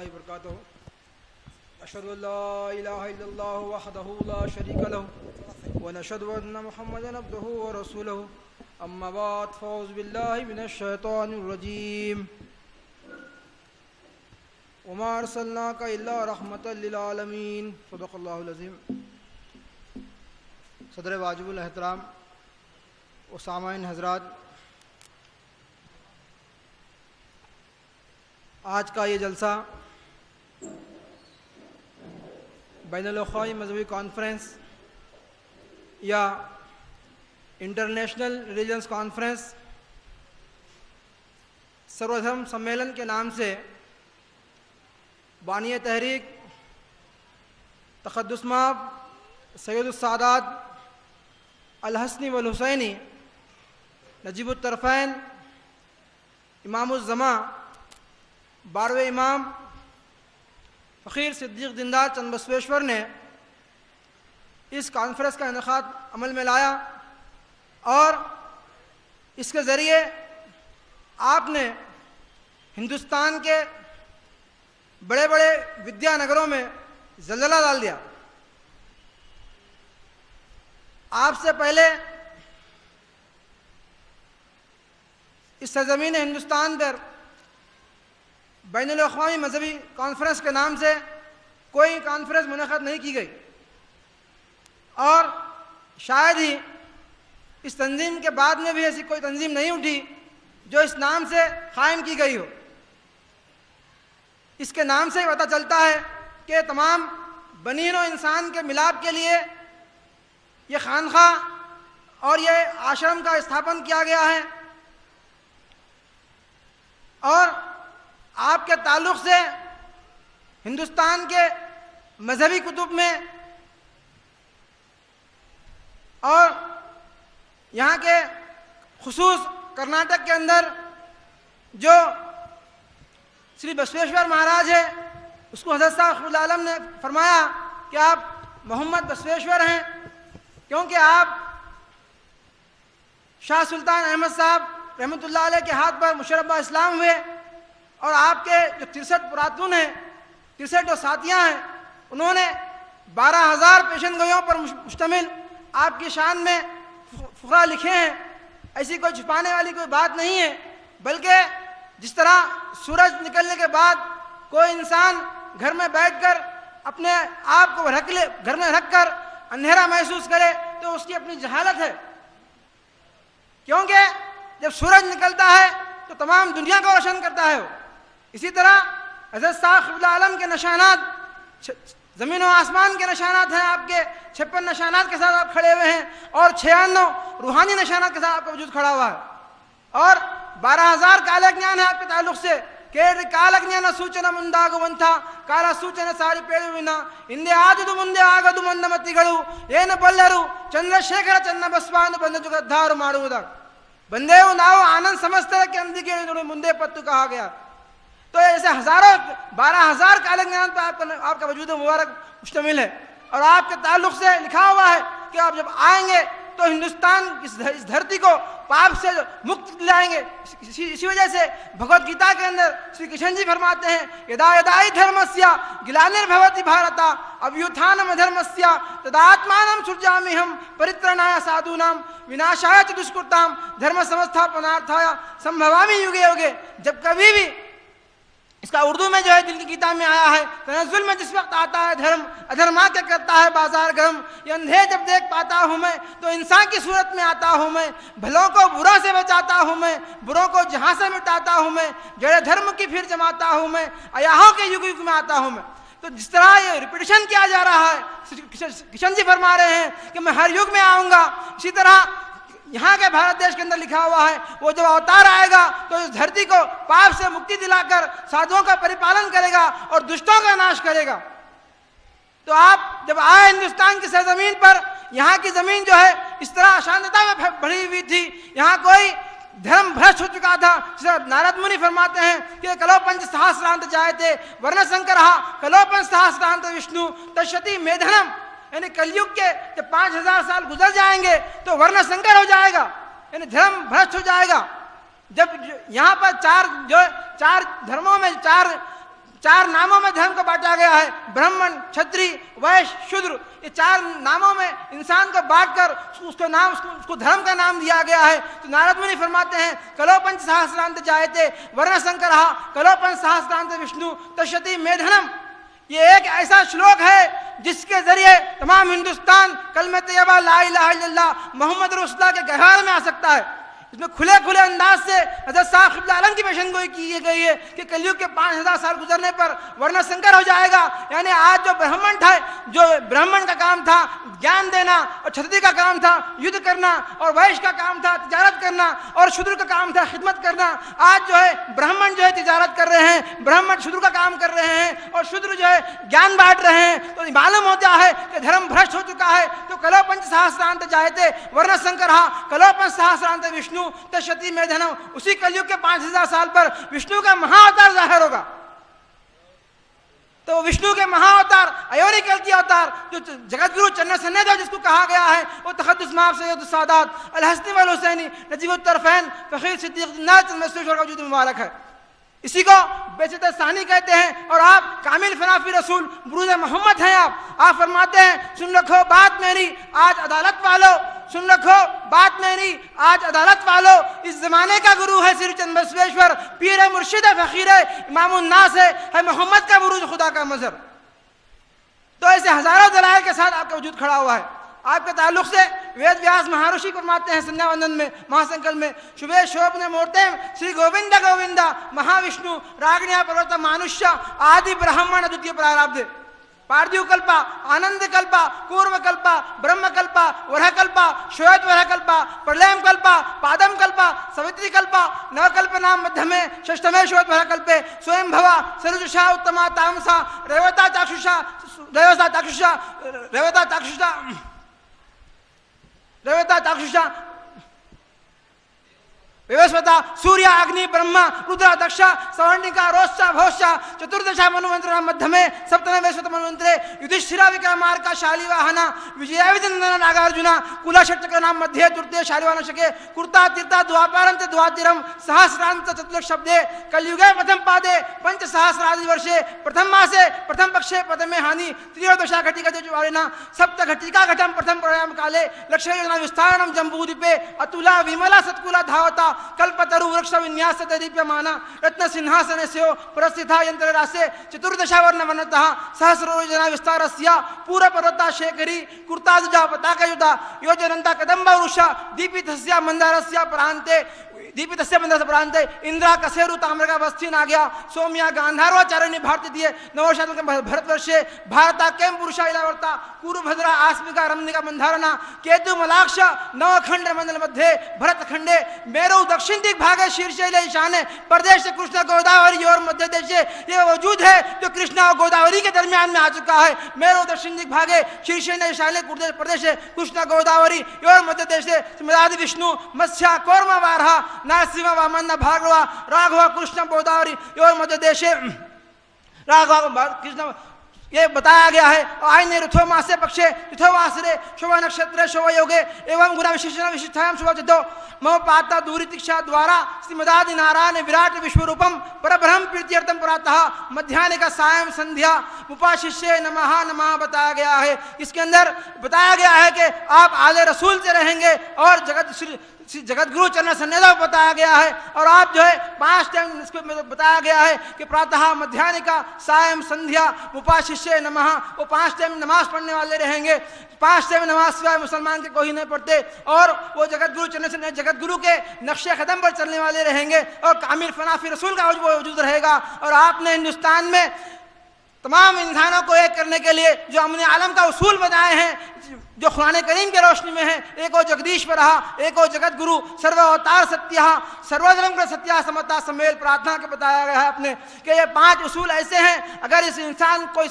वरहमतुल्लाहि वबरकातुहू। अशहदु अल्ला इलाहा इल्लल्लाहु वहदहु ला शरीका लहु व नशहदु अन्ना मुहम्मदन अब्दुहु व रसूलुहु। अम्मा बाद फ़अऊज़ु बिल्लाहि मिनश शैतानिर रजीम। वमा अर्सलनाका इल्ला रहमतल लिल आलमीन। सदक़ल्लाहुल अज़ीम। सदर वाजिबुल एहतराम व सामाईन हज़रात, आज का ये जलसा बैनुल-अक़वामी मज़हबी कॉन्फ्रेंस या इंटरनेशनल रिलीजन्स कॉन्फ्रेंस सर्वधर्म सम्मेलन के नाम से बानी तहरीक तक़द्दुस माब सैयदुस सादात अल हसनी वल हुसैनी नजीबुत तरफ़ैन इमामुज़ ज़मा 12वें इमाम फ़कीर सिद्दीक़ दीनदार चंद बसवेश्वर ने इस कॉन्फ्रेंस का इनेकाद अमल में लाया और इसके ज़रिए आपने हिंदुस्तान के बड़े बड़े विद्यानगरों में ज़लज़ला डाल दिया। आपसे पहले इस सरज़मीन हिंदुस्तान पर बैनुल-अक़वामी मज़हबी कॉन्फ्रेंस के नाम से कोई कॉन्फ्रेंस मुनक़्क़द नहीं की गई और शायद ही इस तंजीम के बाद में भी ऐसी कोई तंजीम नहीं उठी जो इस नाम से कायम की गई हो। इसके नाम से ही पता चलता है कि तमाम बनीन और इंसान के मिलाप के लिए ये खानखा और ये आश्रम का स्थापन किया गया है और आपके ताल्लुक़ से हिंदुस्तान के मजहबी कुतुब में और यहाँ के खुसूस कर्नाटक के अंदर जो श्री बसवेश्वर महाराज है उसको हज़रत साहब ख़ुद आलम ने फरमाया कि आप मोहम्मद बसवेश्वर हैं, क्योंकि आप शाह सुल्तान अहमद साहब रहमतुल्लाह अलैह के हाथ पर मुशर्रफ इस्लाम हुए और आपके जो 63 पुरातन हैं, 63 जो साथियाँ हैं, उन्होंने 12,000 पेशन गोइयों पर मुश्तमिल आपकी शान में फ़ुक़रा लिखे हैं। ऐसी कोई छुपाने वाली कोई बात नहीं है, बल्कि जिस तरह सूरज निकलने के बाद कोई इंसान घर में बैठकर अपने आप को घर में रख कर अंधेरा महसूस करे तो उसकी अपनी जहालत है, क्योंकि जब सूरज निकलता है तो तमाम दुनिया को रोशन करता है वो। इसी तरह हज़रत साहब ख़ुद आलम के निशानात ज़मीन और आसमान के निशानात हैं, आपके 56 निशानात के साथ आप खड़े हुए हैं और 96 रूहानी निशानात के साथ आपका वजूद खड़ा हुआ है और 12,000 काले ज्ञान है आपके ताल्लुक़ से के काल ज्ञान सूचना ಮುಂದಾಗುವಂಥ ಕಾಲ ಸೂಚನೆ ಸಾರಿ ಪೇಳುವಿನ ಹಿಂದೆ ಆದುದು ಮುಂದೆ ಆಗದು ಮಂದಮತಿಗಳು ಏನು ಬಲ್ಲರು ಚಂದ್ರಶೇಖರ ಚನ್ನಬಸವನು ಬಂದ ಜುಗದ್ದಾರು ಮಾಡುವುದ ಬಂದೇವು ನಾವು ಆನಂद समझते के अंदिके ಮುಂದೆ पत्तु कहा गया। तो ऐसे हज़ारों 12,000 काले ज्ञान पर आपका वजूद मुबारक मुश्तमिल है और आपके ताल्लुक़ से लिखा हुआ है कि आप जब आएंगे तो हिंदुस्तान इस धरती को पाप से मुक्त दिलाएंगे। इसी वजह से भगवत गीता के अंदर श्री कृष्ण जी फरमाते हैं यदा यदा हि धर्मस्य ग्लानिर्भवति भारत अभ्युत्थानम् अधर्मस्य तदात्मानं सृजाम्यहं परित्राणाय साधूनां विनाशाय च दुष्कृतां धर्म संस्थापनार्थाय संभवामि युगे युगे। जब कभी भी इसका उर्दू में जो है दिल की गीता में आया है, तनज़्ज़ुल में जिस वक्त आता है धर्म अधर्मा क्या करता है बाजार गर्म, ये अंधे जब देख पाता हूँ मैं तो इंसान की सूरत में आता हूँ मैं, भलों को बुरा से बचाता हूँ मैं, बुरों को जहाँ से मिटाता हूँ मैं, जड़े धर्म की फिर जमाता हूँ मैं, अयाहों के युग युग में आता हूँ मैं। तो जिस तरह ये रिपीटिशन किया जा रहा है, किशन जी फरमा रहे हैं कि मैं हर युग में आऊँगा, इसी तरह यहाँ के भारत देश के अंदर लिखा हुआ है वो जब अवतार आएगा तो इस धरती को पाप से मुक्ति दिलाकर साधुओं का परिपालन करेगा और दुष्टों का नाश करेगा। तो आप जब आए हिंदुस्तान की सरजमीन पर, यहाँ की ज़मीन जो है इस तरह अशांतता में भरी हुई थी, यहाँ कोई धर्म भ्रष्ट हो चुका था। नारद मुनि फरमाते हैं कि कलो पंच सहस्रांत जायते वर्ण संकर कलो पंच सहस्रांत विष्णु तस्यति मेधनम, यानी कलयुग के जब 5,000 साल गुजर जाएंगे तो वर्ण संकर हो जाएगा, यानी धर्म भ्रष्ट हो जाएगा। जब यहाँ पर चार धर्मों में चार 4 नामों में धर्म को बांटा गया है, ब्राह्मण, क्षत्रिय, वैश्य, शूद्र। ये 4 नामों में इंसान को बांटकर उसको धर्म का नाम दिया गया है। तो नारद मुनि फरमाते हैं, कलो पंच सहस्रांत जायते वर्ण संकर, कलो पंच सहस्रांत विष्णु तस्यति मेधनम। ये एक ऐसा श्लोक है जिसके जरिए तमाम हिंदुस्तान कलमे तैयबा ला इलाहा इल्लल्लाह मोहम्मद रसूलुल्लाह के गहवार में आ सकता है। इसमें खुले खुले अंदाज से हज़रत साहब क़िबला आलम की पेशन गोई की गई है कि कलयुग के 5000 साल गुजरने पर वर्ण संकर हो जाएगा। यानी आज जो ब्राह्मण था, जो ब्राह्मण का काम था ज्ञान देना, और क्षत्रिय का काम था युद्ध करना, और वैश्य का काम था तिजारत करना, और शूद्र का काम था खिदमत करना, आज जो है ब्राह्मण जो है तिजारत कर रहे हैं, ब्राह्मण शूद्र का काम कर रहे हैं, और शूद्र जो है ज्ञान बांट रहे हैं। तो मालूम होता है कि धर्म भ्रष्ट हो चुका है। तो कलो पंच सहस्रांत जायते वर्ण संकर, कलो पंच सहस्रांत विष्णु तस्यति मेधनम। उसी कलयुग के 5000 साल पर विष्णु का महाअवतार जाहिर होगा। तो विष्णु के महाअवतार अयोनि कल्कि अवतार जो जगतगुरु चन्न सन्नेदेव जिसको कहा गया है, वो तखद्दुस माफ सैयद सादात अल हसनी वल हुसैनी नजीबुत तरफैन फकीर सिद्दीक नाथ चंद्रमेश्वर का वजूद मुबारक है। इसी को बेचत सानी कहते हैं। और आप कामिल फनाफी रसूल बुरूज मोहम्मद हैं। आप फरमाते हैं, सुन रखो बात मेरी आज अदालत वालों, सुन रखो बात मेरी आज अदालत वालों, इस जमाने का गुरु है श्री चंद्रमेश्वर, पीर है, मुर्शिद है, फकीर है, इमामुन नास है मोहम्मद का बुरूज, खुदा का मजहर। तो ऐसे हजारों दलाइल के साथ आपका वजूद खड़ा हुआ है। आपके ताल्लुक से वेद व्यास महर्षि फरमाते हैं संध्या वंदन में, महासंकल्प में, शुभे शोभने मूर्ते श्री गोविंद गोविंदा महाविष्णु रागण्या पर्वत मानुष्य आदि ब्राह्मण अद्वितीय प्रारब्ध पार्थिव कल्पा आनंद कल्पा पूर्व कल्पा ब्रह्म कल्पा वरह कल्पा श्वेत वरह कल्पा प्रलयम कल्पा पादम कल्पा सवित्री कल्पा नवकल्पना मध्यमे षष्ठमे श्वेत वरह कल्पे स्वयं भवा सरुजुषा उत्तमा तामसा रेवता चाक्षुषा रेवता चाक्षुषा रेवता चाक्षुषा रेवता चाक्षुषा विवस्वता सूर्य अग्नि ब्रह्मा रुद्र दक्षा सवर्णिका रोषा भोषा चतुर्दशा मनुमंत्र मध्यमे सप्तमे वैश्वत मनुमंत्रे युधिष्ठिरा विक्रमार्का शालिवाहना विजयाविदंदन नागार्जुना कुलाषट्चक्र नाम मध्य तृतीय शालिवाहन शके कुर्ता तीर्था द्वापारंत द्वातिरम सहस्रांत चतुर्लक्ष शब्दे कलयुगे प्रथम पादे पंच सहस्रादि वर्षे प्रथम मासे प्रथम पक्षे प्रथमे हानि त्रयोदशा घटिका वारिना सप्त घटिका घटम प्रथम प्रयाम काले लक्ष्य योजना विस्तारणम जम्बूद्वीपे अतुला विमला सत्कुला धावता कल्पतरु वृक्ष विन्यास दीप्यमाना रत्न सिंहासन से प्रस्थिता यंत्र रासे चतुर्दशा वर्ण वनतः सहस्रोजना विस्तारस्य पूर्व पर्वता शेखरी कुर्ताजुजा पताकयुधा योजनंता कदंबा वृक्षा दीपितस्य मंदारस्य प्रांते दीपितस्य मंदारस्य प्रांते इंद्रा कसेरु ताम्रका बस्तीन आ गया सौम्या गांधारवाचारण्य भारती दिए नवशात भरतवर्षे भारता केम पुरुषा इलावर्ता कुरुभद्रा आस्मिका रमनिका मंधारणा केतु मलाक्ष नवखंड मंडल मध्य भरत खंडे मेरु दक्षिण दिख भागे शीर्षे ईशाने प्रदेश कृष्ण गोदावरी और मध्य देश ये वजूद है जो कृष्णा और गोदावरी के दरमियान में आ चुका है। मेरु दक्षिण दिख भागे शीर्षे ईशाने प्रदेश कृष्ण गोदावरी और मध्य देश मदादि विष्णु मत्स्या कौर्मा वारहा नरसिंह वामन भागवा राघव कृष्ण गोदावरी और मध्य देश राघव कृष्ण ये बताया गया है। आयने ऋथो मासे पक्षे ऋथो वासरे शोभा नक्षत्र शोभा योगे एवं गुण विशिष्ट विशिष्टायाम शोभा चितो मम पाता दूरी दीक्षा द्वारा श्रीमदादि नारायण विराट विश्वरूपम परब्रह्म प्रीत्यर्थम प्रातः मध्याह्न का सायं संध्या उपाशिष्य नमः नमः बताया गया है। इसके अंदर बताया गया है कि आप आले रसूल से रहेंगे और जगत गुरु चरण सन्निधि बताया गया है। और आप जो है 5 टाइम इसको बताया गया है कि प्रातः मध्याह्न का सायं संध्या उपाशिष्य नमः, वो 5 टाइम नमाज पढ़ने वाले रहेंगे। 5 टाइम नमाज सिवाय मुसलमान के कोई नहीं पढ़ते और वो जगत गुरु चरण से जगत गुरु के नक्शे कदम पर चलने वाले रहेंगे और कामिल फनाफी रसूल का वजूद रहेगा। और आपने हिंदुस्तान में तमाम इंसानों को एक करने के लिए जो अमन आलम का उसूल बताए हैं, जो कुरान करीम के रोशनी में है, एक हो जगदीश्वर एक हो जगत गुरु सर्व अवतार सत्य सर्वधर्म का सत्या समता सम्मेल प्रार्थना के बताया गया है अपने कि ये 5 उसूल ऐसे हैं, अगर इस इंसान कोई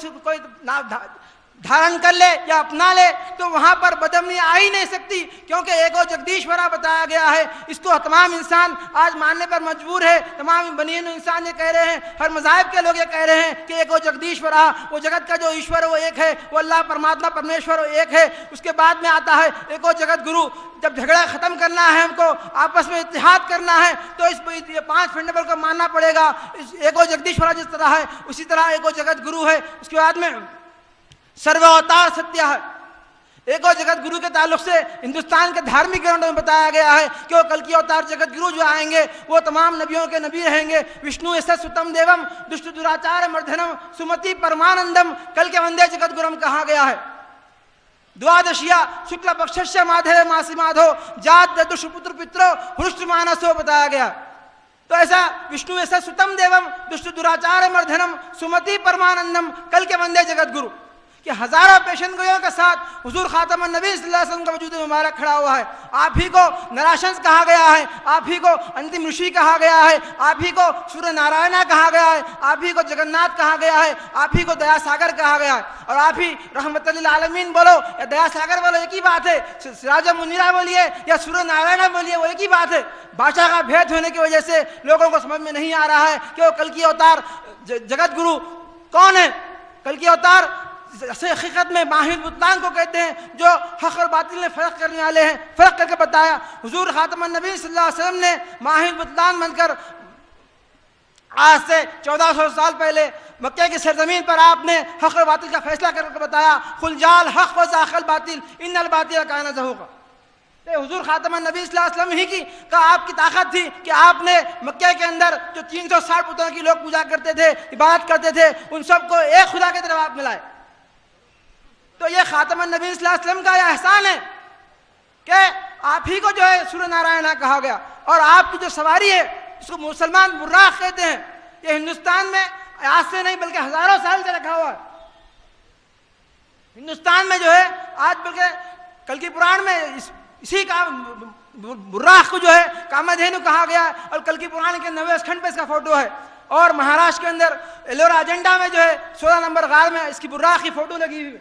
धारण कर ले या अपना ले तो वहां पर बदअमनी आ ही नहीं सकती, क्योंकि एको जगदीश्वरा बताया गया है। इसको तमाम इंसान आज मानने पर मजबूर है। तमाम बनीन इंसान ये कह रहे हैं, हर मज़ाहिब के लोग ये कह रहे हैं कि एको जगदीश्वरा, वो जगत का जो ईश्वर है वो एक है, वो अल्लाह परमात्मा परमेश्वर वो एक है। उसके बाद में आता है एको जगत गुरु। जब झगड़ा खत्म करना है, हमको आपस में इत्तेहाद करना है, तो इस ये 5 फंडामेंटल को मानना पड़ेगा। एको जगदीश्वरा जिस तरह है उसी तरह एको जगत गुरु है। उसके बाद में सर्वावतार सत्य है। एको जगत गुरु के ताल्लुक से हिंदुस्तान के धार्मिक ग्रंथों में बताया गया है कि वो कल की अवतार जगत गुरु जो आएंगे वो तमाम नबियों के नबी रहेंगे। विष्णु ऐसा सुतम देवम दुष्ट दुराचार मर्दनम सुमति परमानंदम कल के वंदे जगत गुरुम कहा गया है। द्वादशिया शुक्ल पक्षस्य माधव मासी माधो जात दुष्पुत्र पित्रो हृष्ट मानसो बताया गया। तो ऐसा विष्णु ऐसा सुतम देवम दुष्ट दुराचार मर्दनम सुमति परमानंदम कल के वंदे जगत गुरु कि हजारों पेशन गोयों के साथ हुजूर खातम नबी सल्लल्लाहु अलैहि वसल्लम का वजूद मुबारक खड़ा हुआ है। आप ही को नराशंस कहा गया है, आप ही को अंतिम ऋषि कहा गया है, आप ही को सूर्य नारायणा कहा गया है, आप ही को जगन्नाथ कहा गया है, आप ही को दया सागर कहा गया है। और आप ही रहमतुल आलमीन बोलो या दया सागर बोलो एक ही बात है। सिराज मुनीरा बोलिए या सूर्य नारायणा बोलिए वो एक ही बात है। भाषा का भेद होने की वजह से लोगों को समझ में नहीं आ रहा है कि वो कल की अवतार जगत गुरु कौन है। कल की अवतार हकीकत में माहिर बुतलान को कहते हैं, जो हक और बातिल में फ़र्क करने वाले हैं। फ़र्क करके बताया हुजूर खातमुन नबी सल्लल्लाहु अलैहि वसल्लम ने माहिर बुतलान बनकर आज से 1400 साल पहले मक्के की सरजमीन पर आपने हक और बातिल का फैसला करके बताया, खुल जाल हक व ज़ाक़ल बातिल इन्नल बातिल काना ज़हूक़ा। हुजूर खातमुन नबी सल्लल्लाहु अलैहि वसल्लम ही की का आपकी ताकत थी कि आपने मक्के के अंदर जो 360 पुतलों की लोग पूजा करते थे, इबादत करते थे, उन सबको एक खुदा की तरफ आप मिलाए। तो ये खातमुन नबी सल्लल्लाहु अलैहि वसल्लम का यह एहसान है कि आप ही को जो है सूर्य नारायणा कहा गया। और आपकी जो सवारी है इसको मुसलमान बुर्राक कहते हैं। ये हिंदुस्तान में आज से नहीं बल्कि हजारों साल से रखा हुआ है। हिंदुस्तान में जो है आज बल्कि कल की पुराण में इसी का बुर्राक को जो है कामधेनु कहा गया है। और कल की पुराण के 90 खंड पे इसका फोटो है। और महाराष्ट्र के अंदर एलोरा एजेंडा में जो है 16 नंबर गार में इसकी बुर्राक की फोटो लगी हुई।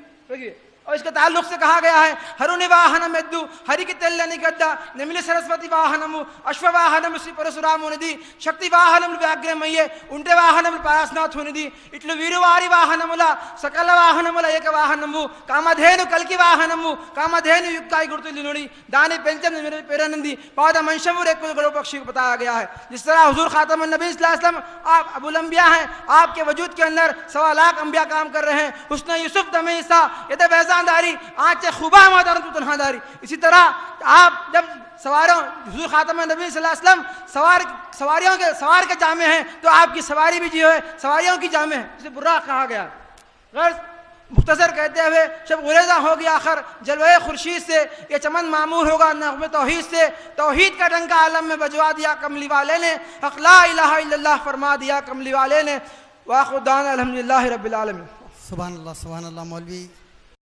और इसके ताल्लुक से कहा गया है हरुनि वाहनम यद्दु हरि की तेल्लनि गद्दा नेमिली सरस्वती वाहनमु अश्व वाहनम श्री परशुरामुनिधि शक्ति वाहनम व्याघ्रमय्ये उंटे वाहनम पारसनाथ हुनिधि इट्लु वीरुवारी वाहनमुल सकल वाहनमुल एक वाहनमु कामधेनु कल्कि वाहनमु कामधेनु युक्ताई गुर्तुलि नुडी दानि पेंचम पेरनंदी पाद मंशमु रेक्कु गरुड़ पक्षी को बताया गया है। जिस तरह हुजूर खातमुन नबी सल्लल्लाहु अलैहि वसल्लम आप अबुल अंबिया हैं, आपके वजूद के अंदर 1.25 लाख अंबिया काम कर रहे हैं। हुस्न यूसुफ दमीसा यदे दारी आंचे खुबा मादार तू तन्हादारी। इसी तरह आप जब सवारों हुजूर खातमुन नबी सल्लल्लाहु अलैहि वसल्लम सवारियों के सवार के जामे हैं तो आपकी सवारी भी जो है सवारियों की जामे है। इसे बुर्राक कहा गया। गर्ज मुख्तसर कहते हुए जब गुरेजा हो गया आखिर जलवे खुर्शीद से ये चमन मामूर होगा नग़्मे तौहीद से। तौहीद का डंका आलम में बजवा दिया कमली वाले ने, हक़ ला इलाहा इल्लल्लाह फरमा दिया कमली वाले ने। वाखुदाना अल्हम्दुलिल्लाहि रब्बिल आलमीन। सुभान अल्लाह मौलवी।